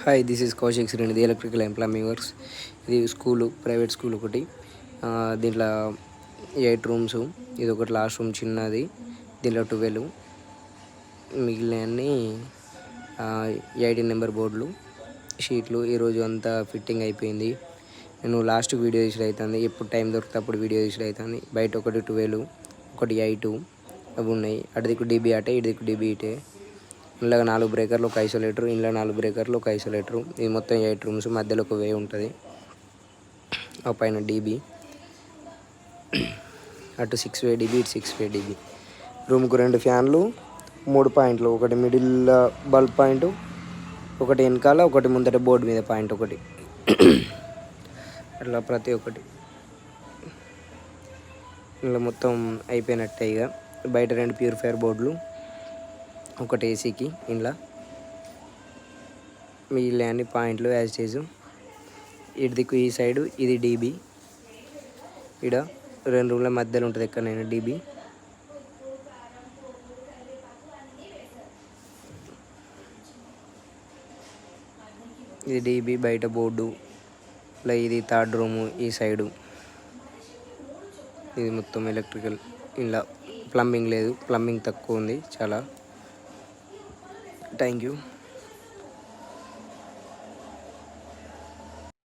Hi, this is Kaushik Srinidhi, electrical and plumbing works. ఇది school, private school ఒకటి. దీంట్లో 8 rooms. ఇది ఒకటి లాస్ట్ రూమ్ చిన్నది. దీంట్లో 12, మిగిలినవన్నీ 18 నెంబర్ బోర్డులు, షీట్లు. ఈరోజు అంతా ఫిట్టింగ్ అయిపోయింది. నేను లాస్ట్ వీడియో తీసుడు అవుతుంది. ఎప్పుడు టైం దొరికితే అప్పుడు వీడియో తీసుడు అవుతుంది. బయట ఒకటి 12, ఒకటి 8 అవి ఉన్నాయి. అటు దిక్కు డీబీ అటే, ఇటు దిక్కు డీబీ ఇటే. ఇందులో 4 బ్రేకర్లు, ఒక ఐసోలేటర్. ఇందులో 4 బ్రేకర్లు, ఒక ఐసోలేటర్. ఇది మొత్తం 8 రూమ్స్. మధ్యలో ఒక వే ఉంటుంది. ఆ పైన డీబీ, అటు 6 వే డీబీ, ఇటు 6 వే డీబీ. రూమ్కు 2 ఫ్యాన్లు, 3 పాయింట్లు. ఒకటి మిడిల్ బల్బ్ పాయింట్, ఒకటి వెనకాల, ఒకటి ముందట బోర్డు మీద పాయింట్ ఒకటి. అట్లా ప్రతి ఒక్కటి. ఇలా మొత్తం అయిపోయినట్టే. ఇక బయట 2 ప్యూరిఫైయర్ బోర్డులు, ఒకటి ఏసీకి. ఇంట్లో మిగిలిన అన్ని పాయింట్లు యాజ్ చేసు. ఇటు దిక్కు ఈ సైడు ఇది డీబీ. ఇక్కడ 2 రూమ్ల మధ్యలో ఉంటుంది ఎక్కడైనా డీబీ. ఇది డీబీ బయట బోర్డు. ఇలా ఇది 3rd రూము ఈ సైడు. ఇది మొత్తం ఎలక్ట్రికల్. ఇలా ప్లంబింగ్ లేదు, ప్లంబింగ్ తక్కువ ఉంది చాలా. Thank you.